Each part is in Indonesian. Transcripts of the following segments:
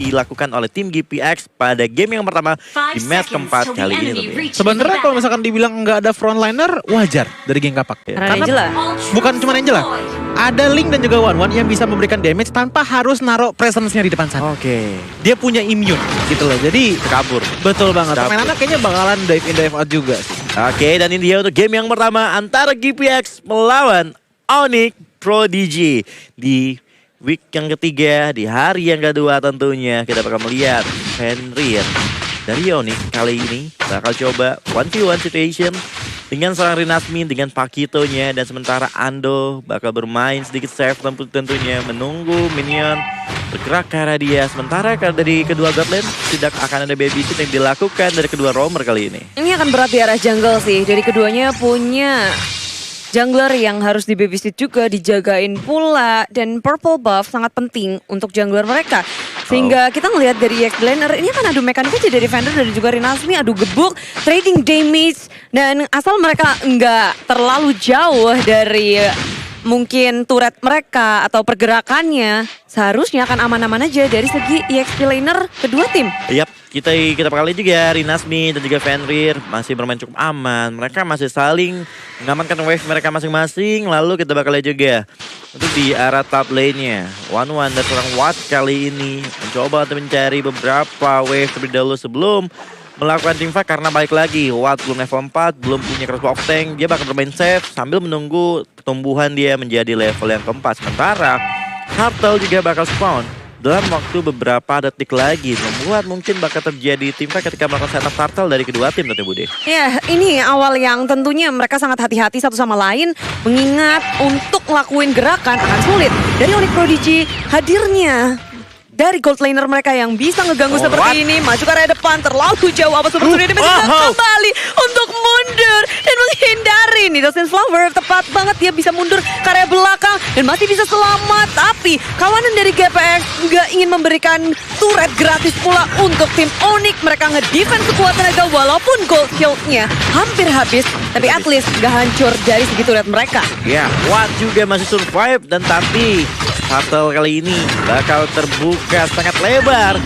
dilakukan oleh tim GPX pada game yang pertama di match keempat kali ini. Sebenarnya kalau misalkan dibilang nggak ada frontliner, wajar dari geng Kapak. Karena Angela. Bukan cuma Angela, ada Link dan juga One yang bisa memberikan damage tanpa harus naruh presence-nya di depan sana. Oke. Dia punya immune gitu loh, jadi Kabur. betul banget. Kabur. Permainannya kayaknya bakalan dive in dive out juga sih. Oke, dan ini dia untuk game yang pertama antara GPX melawan Onyx Prodigy di week yang ketiga, di hari yang kedua tentunya kita bakal melihat Fenrir dari Onyx kali ini bakal coba 1v1 situation dengan seorang Rinasmi dengan Pakitonya, dan sementara Ando bakal bermain sedikit safe tentunya menunggu minion bergerak ke arah dia. Sementara dari kedua god lane tidak akan ada babysit yang dilakukan dari kedua roamer kali ini. Ini akan berat di arah jungle sih. Jadi keduanya punya jungler yang harus di babysit juga, dijagain pula. Dan purple buff sangat penting untuk jungler mereka. Sehingga kita ngelihat dari EX Laner, ini kan adu mekanik aja dari Fender dan juga Rinasmi, adu gebuk, trading damage. Dan asal mereka nggak terlalu jauh dari mungkin turret mereka atau pergerakannya, seharusnya akan aman-aman aja dari segi EXP laner kedua tim. Yap, kita bakal lihat juga Rinasmi dan juga Fenrir masih bermain cukup aman. Mereka masih saling mengamankan wave mereka masing-masing. Lalu kita bakal lihat juga untuk di arah top lane-nya, One dan seorang Watt kali ini mencoba untuk mencari beberapa wave terlebih dahulu sebelum melakukan teamfight, karena balik lagi Watt belum level 4, belum punya crossbow of tank. Dia bakal bermain safe sambil menunggu pertumbuhan dia menjadi level yang keempat. Sementara Turtle juga bakal spawn dalam waktu beberapa detik lagi, membuat mungkin bakal terjadi teamfight ketika melakukan setup Turtle dari kedua tim tentu Bude. Ya, ini awal yang tentunya mereka sangat hati-hati satu sama lain, mengingat untuk ngelakuin gerakan akan sulit. Dari Onyx Prodigy hadirnya dari gold laner mereka yang bisa ngeganggu seperti ini, maju ke area depan terlalu jauh, apa seperti ini bisa kembali untuk mundur dan menghindari Nidosin Flower. Tepat banget, dia bisa mundur ke area belakang dan masih bisa selamat. Tapi kawanan dari GPX nggak ingin memberikan turret gratis pula untuk tim Onyx. Mereka ngedefense sekuat tenaga walaupun gold shield-nya hampir habis, tapi at least nggak hancur dari segi turret mereka. Ya, Watt juga masih survive, dan tapi Turtle kali ini bakal terbuka sangat lebar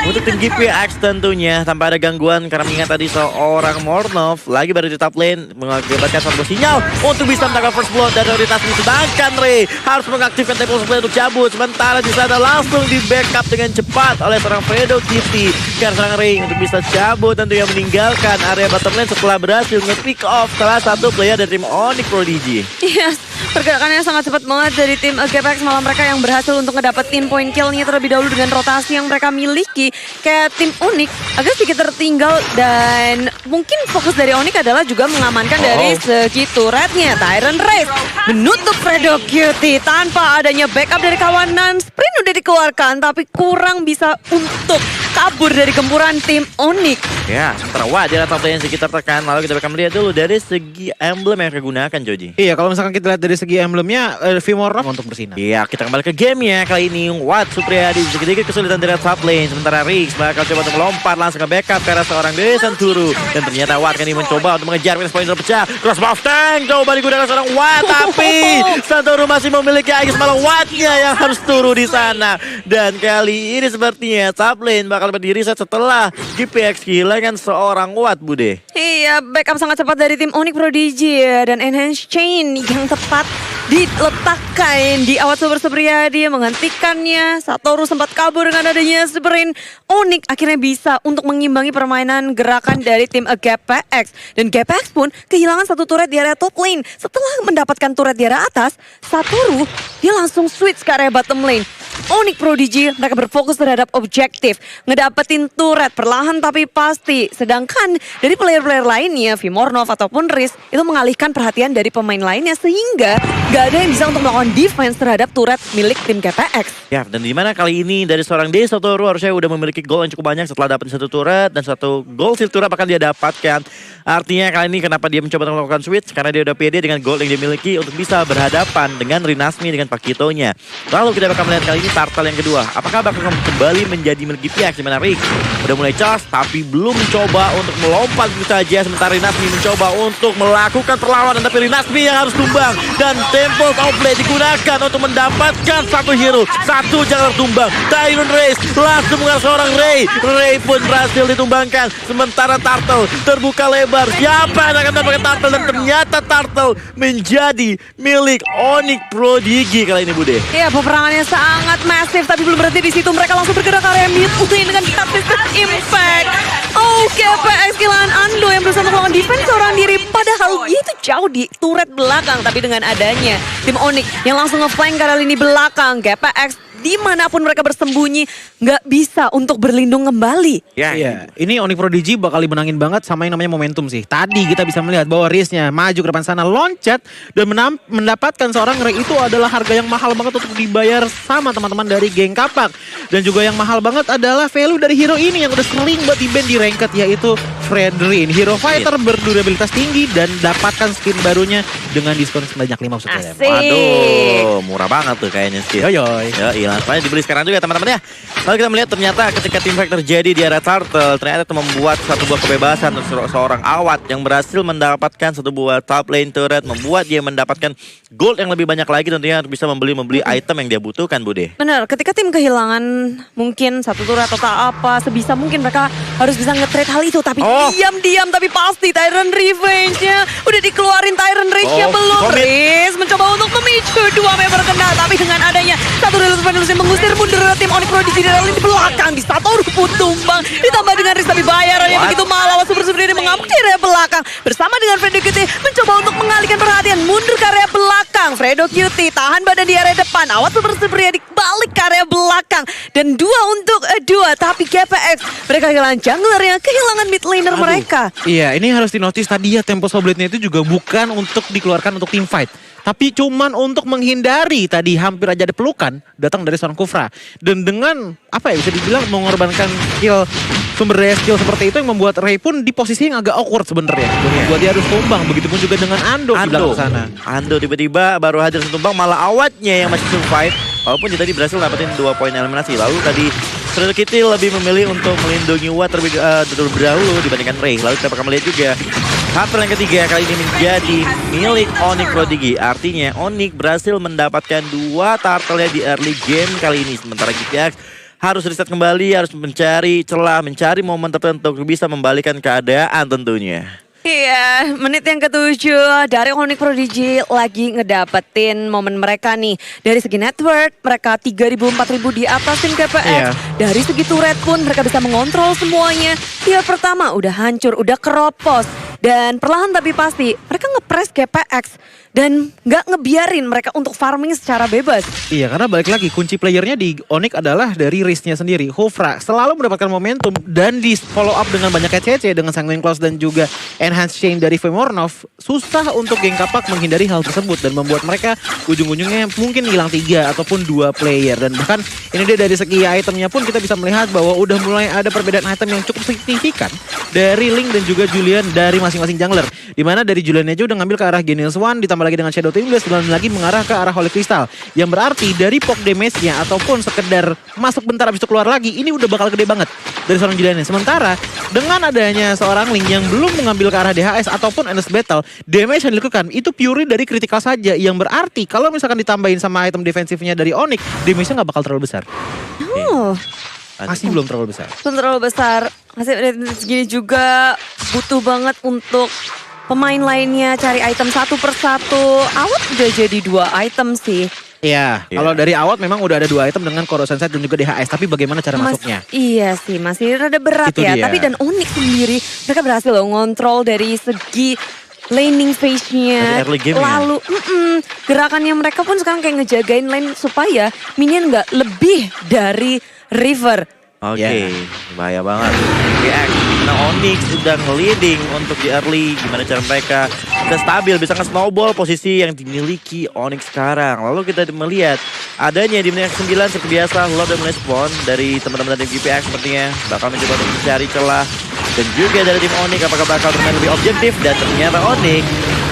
untuk tim GPX tentunya tanpa ada gangguan, karena mengingat tadi seorang Mornov lagi berada di top lane mengakibatkan satu sinyal untuk bisa mendapatkan first blood dari Rinasmi. Sedangkan Ray harus mengaktifkan tempo supply untuk cabut, sementara di sana langsung di backup dengan cepat oleh seorang Fredo Kitty karena seorang Ray untuk bisa cabut tentunya meninggalkan area bottom lane setelah berhasil nge-pick off salah satu player dari tim Onyx Prodigy. Yes, pergerakannya sangat cepat banget dari tim GPX, malah mereka yang berhasil untuk ngedapetin point kill-nya terlebih dahulu dengan rotasi yang mereka miliki. Kayak tim Onyx agak sedikit tertinggal, dan mungkin fokus dari Onyx adalah juga mengamankan dari segi turretnya. Tyrant Race menutup Fredo Cutie tanpa adanya backup dari kawanan. Sprint udah dikeluarkan tapi kurang bisa untuk kabur dari gempuran tim Onyx. Ya, sementara Watt di top lane sekitar tekan. Lalu kita akan melihat dulu dari segi emblem yang digunakan, Joji. Iya, kalau misalkan kita lihat dari segi emblemnya, Vimorov untuk bersinar. Iya, kita kembali ke game ya. Kali ini Watt Supriyadi sedikit kesulitan dari top lane. Sementara Riggs bakal coba untuk melompat langsung ke backup karena seorang Desan Turu. Dan ternyata Watt kan ini mencoba untuk mengejar Wings Point terpecah. Crossbow of tank coba digunakan seorang Watt, tapi Santoro masih memiliki Aegis, malah Wattnya yang harus turun di sana. Dan kali ini sepertinya top lane bakal berdiri setelah GPX kehilangan seorang Watt, Bude. Iya, backup sangat cepat dari tim Onyx Prodigy ya, dan Enhance Chain yang tepat diletakkan di awal Supriyadi menghentikannya. Satoru sempat kabur dengan adanya sprint. Onyx akhirnya bisa untuk mengimbangi permainan gerakan dari tim GPX. Dan GPX pun kehilangan satu turret di area top lane. Setelah mendapatkan turret di area atas, Satoru dia langsung switch ke area bottom lane. Onyx Prodigy mereka berfokus terhadap objektif, ngedapetin turret perlahan tapi pasti. Sedangkan dari player-player lainnya, Vimornov ataupun Riz itu mengalihkan perhatian dari pemain lainnya, sehingga gak ada yang bisa untuk melakukan defense terhadap turret milik tim GPX. Ya, dan dimana kali ini dari seorang Desan Turu harusnya udah memiliki gol yang cukup banyak setelah dapat satu turret, dan satu gol shield turret bahkan dia dapatkan. Artinya kali ini kenapa dia mencoba untuk melakukan switch, karena dia udah pede dengan gol yang dia miliki untuk bisa berhadapan dengan Rinasmi dengan Pakitonya. Lalu kita bakal melihat kali ini Turtle yang kedua, apakah bakal kembali menjadi milik GPX, di mana Rick udah mulai charge tapi belum mencoba untuk melompat begitu saja, sementara Rinasmi mencoba untuk melakukan perlawanan tapi Rinasmi yang harus tumbang, dan Tempo Outplay digunakan untuk mendapatkan satu hero, satu jungler tumbang. Tyron Race langsung mengarah seorang Ray. Ray pun berhasil ditumbangkan. Sementara Turtle terbuka lebar. Siapa yang akan mendapatkan Turtle? Dan ternyata Turtle menjadi milik Onyx Prodigy kali ini, Bude. Ya, peperangannya sangat masif, tapi belum berhenti di situ. Mereka langsung bergerak ke area mid lane dengan statistik impact. Oke, PX kehilangan Ando yang berusaha untuk melakukan defense seorang diri. Padahal dia itu jauh di turret belakang. Tapi dengan adanya tim Onyx yang langsung nge-flank ke area lini belakang, GPX dimanapun mereka bersembunyi nggak bisa untuk berlindung kembali. Iya, ini Onyx Prodigy bakal dimenangin banget sama yang namanya momentum sih. Tadi kita bisa melihat bahwa Riz-nya maju ke depan sana, loncat dan mendapatkan seorang Ray itu adalah harga yang mahal banget untuk dibayar sama teman-teman dari geng Kapak. Dan juga yang mahal banget adalah value dari hero ini yang udah sering buat di-ban di ranked, yaitu Fredrin. Hero fighter berdurabilitas tinggi dan dapatkan skin barunya dengan diskon sebanyak 5%. Asik. Waduh, murah banget tuh kayaknya skin. Yoyoy. Ya, makanya dibeli sekarang juga teman-teman ya. Lalu kita melihat ternyata ketika team fight terjadi di area Turtle, ternyata itu membuat satu buah kebebasan untuk seorang Awat yang berhasil mendapatkan satu buah top lane turret, membuat dia mendapatkan gold yang lebih banyak lagi tentunya untuk bisa membeli item yang dia butuhkan, Bude. Benar, ketika tim kehilangan mungkin satu turret atau tak apa, sebisa mungkin mereka harus bisa nge-trade hal itu. Tapi diam-diam, tapi pasti Tyrant Revenge-nya udah dikeluarin. Tyrant Rage-nya belum. Riz mencoba untuk memicu dua member kena, tapi dengan adanya satu Revolution mengusir mundur tim Onyx Prodigy dari lini belakang. Di Satoru pun tumbang, ditambah dengan Riz, tapi bayarannya begitu mahal. Awat super ini mengamuk di area belakang bersama dengan Fredo QT mencoba untuk mengalihkan perhatian, mundur ke area belakang. Fredo QT tahan badan di area depan. Awat super di balik ke area belakang dan 2 untuk 2. Tapi GPX mereka kehilangan jungler yang kehilangan mid laner mereka. Iya, ini harus dinotis tadi ya, Tempo Blade-nya itu juga bukan untuk dikeluarkan untuk team fight. Tapi cuman untuk menghindari tadi hampir aja ada pelukan datang dari seorang Kufra. Dan dengan apa ya bisa dibilang mengorbankan skill, sumber daya skill seperti itu yang membuat Ray pun di posisi yang agak awkward sebenarnya. Membuat dia harus tumbang, begitupun juga dengan Ando di belakang sana. Ando tiba-tiba baru hadir tumbang, malah Awatnya yang masih survive. Walaupun dia tadi berhasil dapetin 2 poin eliminasi. Lalu tadi Fredo Kitty lebih memilih untuk melindungi Watt terlebih dahulu dibandingkan Ray. Lalu kita akan melihat juga Turtle yang ketiga kali ini menjadi milik Onyx Prodigy. Artinya Onyx berhasil mendapatkan 2 turtle-nya di early game kali ini. Sementara GPX harus reset kembali, harus mencari celah, mencari momen tertentu untuk bisa membalikan keadaan tentunya. Iya, menit yang ke-7 dari Onyx Prodigy lagi ngedapetin momen mereka nih. Dari segi network, mereka 3.000-4.000 di atas tim KPX. Iya. Dari segi turret pun mereka bisa mengontrol semuanya. Tier pertama udah hancur, udah keropos. Dan perlahan tapi pasti mereka nge-press GPX dan nggak ngebiarin mereka untuk farming secara bebas. Iya, karena balik lagi kunci playernya di Onyx adalah dari Riz-nya sendiri. Hofra selalu mendapatkan momentum dan di follow up dengan banyak CC dengan Sanguine Claws dan juga Enhanced Chain dari Femornov. Susah untuk geng Kapak menghindari hal tersebut dan membuat mereka ujung-ujungnya mungkin hilang 3 ataupun 2 player. Dan bahkan ini dia dari segi itemnya pun kita bisa melihat bahwa udah mulai ada perbedaan item yang cukup signifikan dari Link dan juga Julian dari masing-masing jungler. Dimana dari Julian aja udah ngambil ke arah Genius One, ditambah lagi dengan Shadow Team dan lagi mengarah ke arah Holy Crystal. Yang berarti dari poke damage-nya ataupun sekedar masuk bentar habis itu keluar lagi, ini udah bakal gede banget dari seorang Julian. Sementara dengan adanya seorang Link yang belum mengambil ke arah DHS ataupun Endless Battle, damage yang dilakukan itu purely dari critical saja. Yang berarti kalau misalkan ditambahin sama item defensifnya dari Onyx, damage-nya nggak bakal terlalu besar. Oh. Masih belum terlalu besar. Belum terlalu besar. Masih segini juga butuh banget untuk pemain lainnya cari item satu persatu. Awat udah jadi 2 item sih. Iya, kalau dari Awat memang udah ada 2 item dengan Corrosion Sight dan juga DHS. Tapi bagaimana cara masuknya? Iya sih, masih rada berat Itu ya. dia. Tapi dan Onyx sendiri, mereka berhasil loh ngontrol dari segi laning phase-nya. Dari early game-nya. Lalu gerakannya mereka pun sekarang kayak ngejagain lane supaya minion nggak lebih dari River. Oke, bahaya banget. GX, nah Onyx udah nge-leading untuk di early. Gimana cara mereka udah stabil, bisa nge-snowball posisi yang dimiliki Onyx sekarang. Lalu kita melihat adanya di menit 9 seperti biasa Lord dan Spawn dari teman-teman dari GPX sepertinya bakal mencoba untuk mencari celah. Dan juga dari tim Onyx apakah bakal bermain lebih objektif, dan ternyata Onyx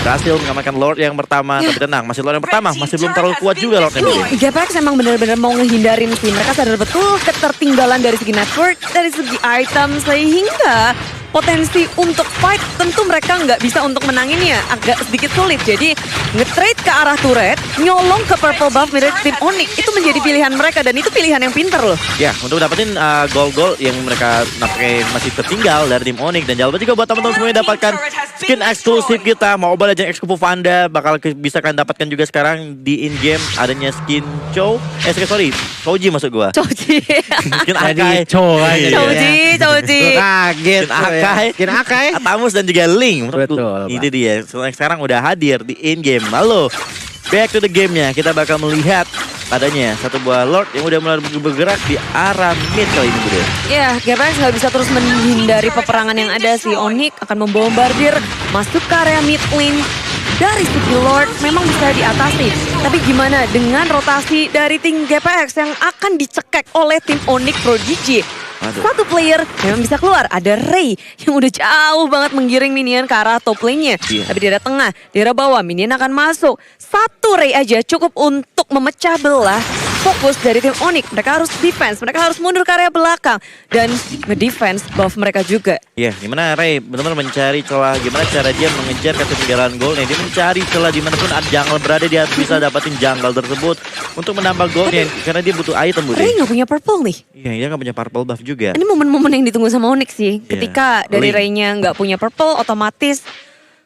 berhasil mengamankan Lord yang pertama. Tapi tenang, masih Lord yang pertama, masih belum terlalu kuat juga Lordnya. Ini GPX emang benar-benar mau ngehindarin sih. Mereka sadar betul ketertinggalan dari segi network, dari segi item, sehingga potensi untuk fight, tentu mereka nggak bisa untuk menanginnya, agak sedikit sulit. Jadi nge-trade ke arah turret, nyolong ke purple buff dari tim Onyx, itu menjadi pilihan mereka dan itu pilihan yang pinter loh. Ya, untuk dapetin gol-gol yang mereka nampaknya masih tertinggal dari tim Onyx. Dan jangan lupa juga buat teman-teman semuanya dapatkan skin eksklusif kita. Mobile Legends X Kupu Vanda bakal bisa kalian dapatkan juga sekarang di in-game. Adanya skin Choji maksud gua. Choji. Skin Akai. Choji. Kaget. Skin Akai. Atamus dan juga Link. Betul, Itu dia. Sekarang udah hadir di in-game. Lalu, back to the game-nya. Kita bakal melihat adanya satu buah Lord yang udah mulai bergerak di arah mid kali ini, Bude. Ya, GPX nggak bisa terus menghindari peperangan yang ada. Si Onyx akan membombardir masuk ke area mid lane. Dari segi Lord memang bisa diatasi. Tapi gimana dengan rotasi dari tim GPX yang akan dicekek oleh tim Onyx Prodigy? Aduh. Satu player memang bisa keluar. Ada Ray yang udah jauh banget menggiring minion ke arah top lane-nya. Iya. Tapi di daerah tengah, di daerah bawah minion akan masuk. Satu Ray aja cukup untuk memecah belah fokus dari tim Onyx. Mereka harus defense, mereka harus mundur ke area belakang. Dan nge-defense buff mereka juga. Ya, gimana Ray benar-benar mencari celah, gimana cara dia mengejar ketinggalan golnya. Dia mencari celah dimanapun ada jungle berada, dia bisa dapatin jungle tersebut untuk menambah golnya. Karena dia butuh item, Bude. Ray nggak punya purple nih. Iya, dia nggak punya purple buff juga. Ini momen-momen yang ditunggu sama Onyx sih. Ketika dari Link. Ray-nya nggak punya purple, otomatis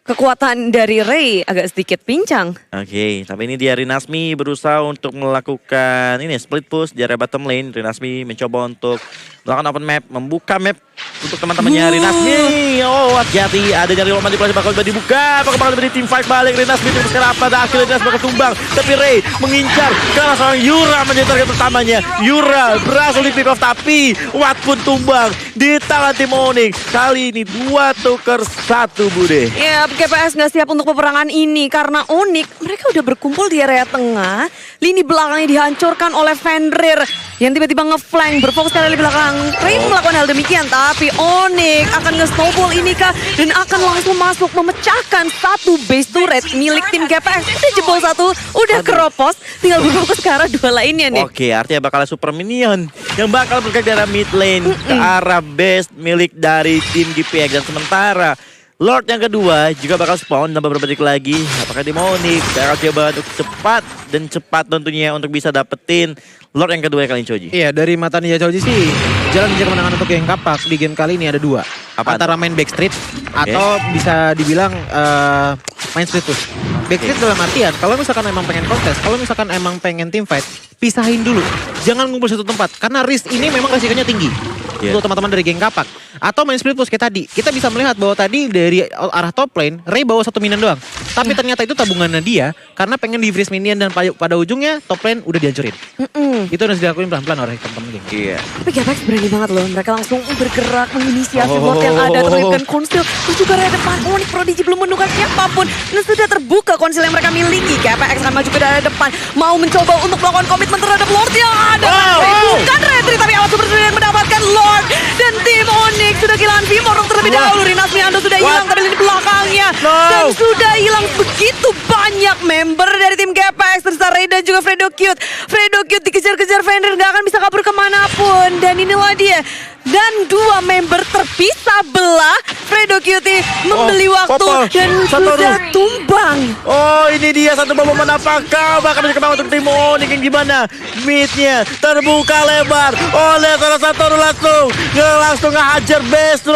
kekuatan dari Ray agak sedikit pincang. Oke, tapi ini dia Rinasmi berusaha untuk melakukan ini split push di area bottom lane. Rinasmi mencoba untuk melakukan open map, membuka map untuk teman-temannya Rinasmi. Oh, hati-hati, ada nyari roman di play bakal dibuka. Apakah bakal dari tim fight balik Rinasmi terus sekarang apa? Akhirnya Rinasmi bakal tumbang, tapi Ray mengincar karena seorang Yura menjadi target pertamanya. Yura berhasil di pick off, tapi Watt pun tumbang di tangan tim Onyx. Kali ini 2-1, Bude. Ya, GPS nggak siap untuk peperangan ini karena Onyx mereka udah berkumpul di area tengah. Lini belakangnya dihancurkan oleh Fenrir yang tiba-tiba ngeflank berfokus ke area belakang. Ray melakukan hal demikian, tapi Onyx akan nge-snowball ini kah dan akan langsung masuk memecahkan satu base turret milik tim GPS. Udah jebol satu, udah keropos, tinggal berfokus ke arah dua lainnya nih. Oke, artinya bakal ada super minion yang bakal bergerak dari arah mid lane ke arah base milik dari tim GPX. Dan sementara Lord yang kedua juga bakal spawn dan beberapa detik lagi. Apakah dia mau nih bakal coba untuk cepat tentunya untuk bisa dapetin Lord yang kedua kali ini, Choji. Iya, dari mata Ninja Choji sih jalan mencari kemenangan untuk yang kapak di game kali ini ada dua. Apaan? Antara main backstreet atau bisa dibilang main split push. Backstreet dalam artian kalau misalkan emang pengen kontes, kalau misalkan emang pengen team fight, pisahin dulu. Jangan ngumpul satu tempat karena risk ini memang resikonya tinggi. Untuk teman-teman dari geng kapak. Atau main split push kayak tadi. Kita bisa melihat bahwa tadi dari arah top lane, Ray bawa satu minion doang. Tapi ternyata itu tabungannya dia karena pengen di-freeze minion dan pada ujungnya top lane udah dihancurin. Itu harus dilakuin pelan-pelan oleh teman-teman geng. Iya. Tapi GPX berani banget loh, mereka langsung bergerak menginisiasi bot yang ada, terlibkan konsil. Dan juga area depan, Onyx Prodigy belum menemukan siapapun. Dan sudah terbuka konsil yang mereka miliki. GPX akan maju ke area depan, mau mencoba untuk melakukan komitmen terhadap Lord yang ada. Bukan Retri, tapi awal super yang mendapatkan Lord. Dan tim Onyx sudah kehilangan Vimorong terlebih dahulu. Rinasmi Ando sudah hilang, tapi di belakangnya. Dan sudah hilang begitu banyak member dari tim GPX. Terus Ray dan juga Fredo Cute. Fredo Cute dikejar-kejar Fenrir, gak akan bisa kabur kemanapun. Dan inilah dia. Dan dua member terpisah belah. Fredo Cutie membeli waktu dan sudah tumbang. Oh, ini dia satu momen apakah bakal dikembang untuk tim Onyx yang gimana? Midnya terbuka lebar oleh salah satu langsung ngehajar base.